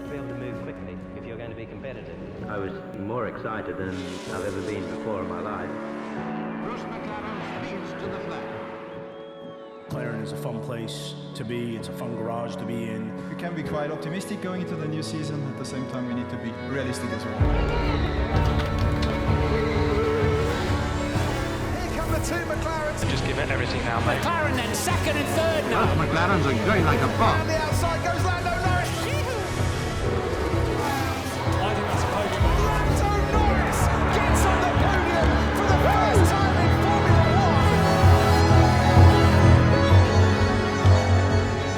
to be able to move quickly if you're going to be competitive. I was more excited than I've ever been before in my life. Bruce McLaren speeds to the flat. McLaren is a fun place to be, it's a fun garage to be in. We can be quite optimistic going into the new season. At the same time, we need to be realistic as well. Here come the two McLarens. Just give it everything now, mate. McLaren then second and third now. Both McLarens are going like a bomb. On the outside goes Lando Norris. I think that's a podium. Lando Norris gets on the podium for the first time in Formula One.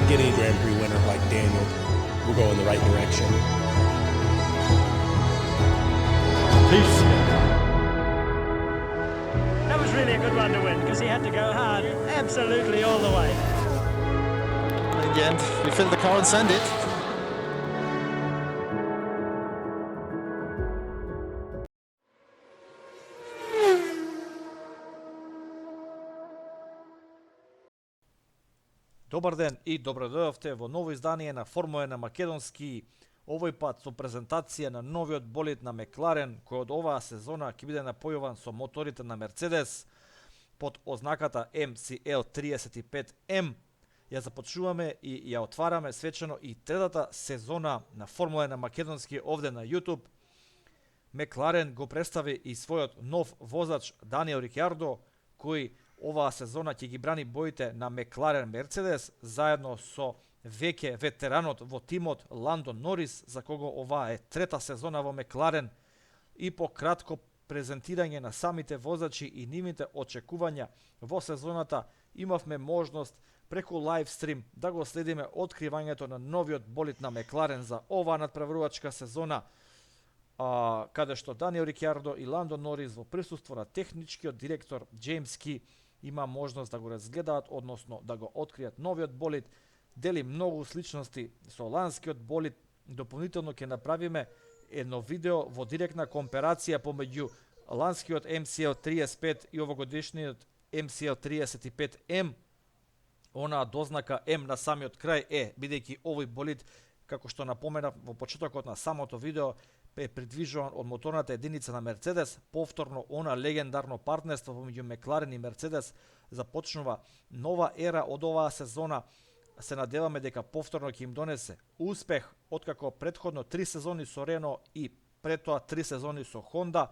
Getting a Grand Prix winner like Daniel will go in the right direction. Peace. That was really a good run to win because he had to go hard absolutely all the way. In the end, we fill the car and send it. Добар ден и добро дојдовте во ново издание на Формула на Македонски, овој пат со презентација на новиот болид на Мекларен, кој од оваа сезона ќе биде напојуван со моторите на Мерцедес под ознаката MCL35M. Ја започнуваме и ја отвараме свечено и третата сезона на Формула на Македонски овде на YouTube. Мекларен го представи и својот нов возач Даниел Рикјардо, кој оваа сезона ќе ги брани боите на Мекларен Мерцедес, заедно со веќе ветеранот во тимот Ландо Норис, за кого оваа е трета сезона во Мекларен, и по кратко презентирање на самите возачи и нивните очекувања во сезоната, имавме можност преку лайвстрим да го следиме откривањето на новиот болид на Мекларен за оваа надпреварувачка сезона, каде што Даниел Рикјардо и Ландо Норис во присуство на техничкиот директор Джеймс Ки има можност да го разгледаат, односно да го откријат новиот болид, дели многу сличности со ланскиот болид. Дополнително ќе направиме едно видео во директна комперација помеѓу ланскиот MCL35 и овогодишниот MCL35M. Онаа дознака М на самиот крај е, бидејќи овој болид, како што напоменав во почетокот на самото видео, е придвижуван од моторната единица на Мерцедес. Повторно, она легендарно партнерство помеѓу Мекларен и Мерцедес започнува нова ера од оваа сезона. Се надеваме дека повторно ќе им донесе успех, откако предходно 3 сезони со Рено и пред тоа 3 сезони со Хонда,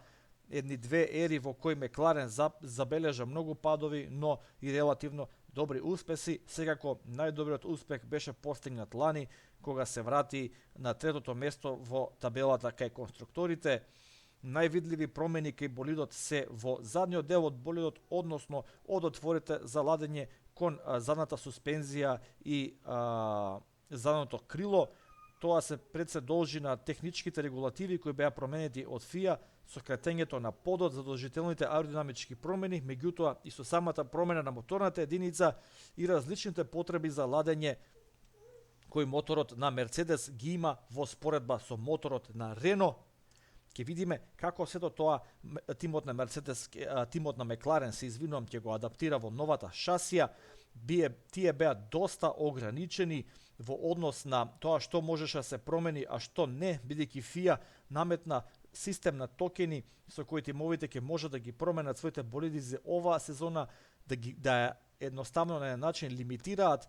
едни две ери во кои Мекларен забележа многу падови, но и релативно добри успеси. Секако најдобриот успех беше постигнат лани, кога се врати на третото место во табелата кај конструкторите. Највидливи промени кај болидот се во задниот дел од болидот, односно од отворите за ладење кон задната суспензија и задното крило. Тоа се пред се должи на техничките регулативи кои беа променети од ФИА со кратењето на подот, задолжителните аеродинамички промени, меѓутоа и со самата промена на моторната единица и различните потреби за ладење кој моторот на Мерцедес ги има во споредба со моторот на Рено. Ќе видиме како сето тоа тимот на Мерцедес, тимот на Мекларен, се извинувам, ќе го адаптира во новата шасија. Тие беа доста ограничени во однос на тоа што можеше да се промени, а што не, бидејќи ФИА наметна систем на токени со кои тимовите ќе може да ги променат своите болиди за оваа сезона, да едноставно на начин лимитираат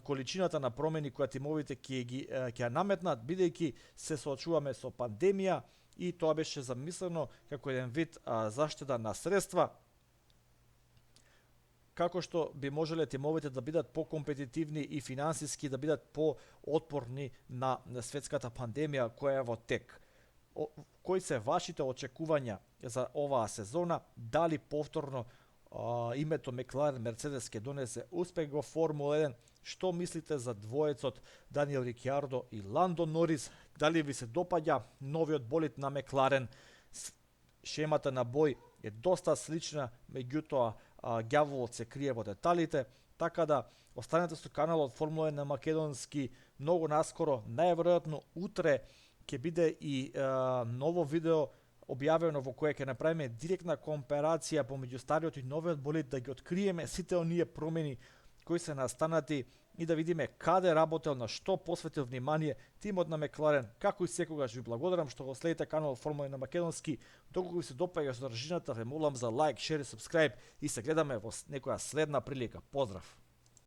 количината на промени која тимовите ќе наметнат, бидејќи се соочуваме со пандемија и тоа беше замислено како еден вид заштеда на средства, како што би можеле тимовите да бидат покомпетитивни и финансиски да бидат поотпорни на светската пандемија која е во тек. Кои се вашите очекувања за оваа сезона? Дали повторно името Мекларен Мерцедес ќе донесе успех во Формула 1? Што мислите за двоецот Даниел Рикјардо и Ландо Норис? Дали ви се допаѓа новиот болид на Мекларен? Шемата на бој е доста слична, меѓутоа ѓаволот се крие во деталите, така да останете со каналот Формула 1 на Македонски. Многу наскоро, најверојатно утре, ќе биде и ново видео објавено во кое ќе направиме директна комперација помеѓу стариот и новиот болид, да ги откриеме сите оние промени кои се настанати и да видиме каде работел, на што посветил внимание тимот на Мекларен. Како и секогаш ви благодарам што го следите каналот Формула 1 на македонски. Доколку ви се допаѓа содржината, ве молам за лайк, шер и сабскрајб и се гледаме во некоја следна прилика. Поздрав!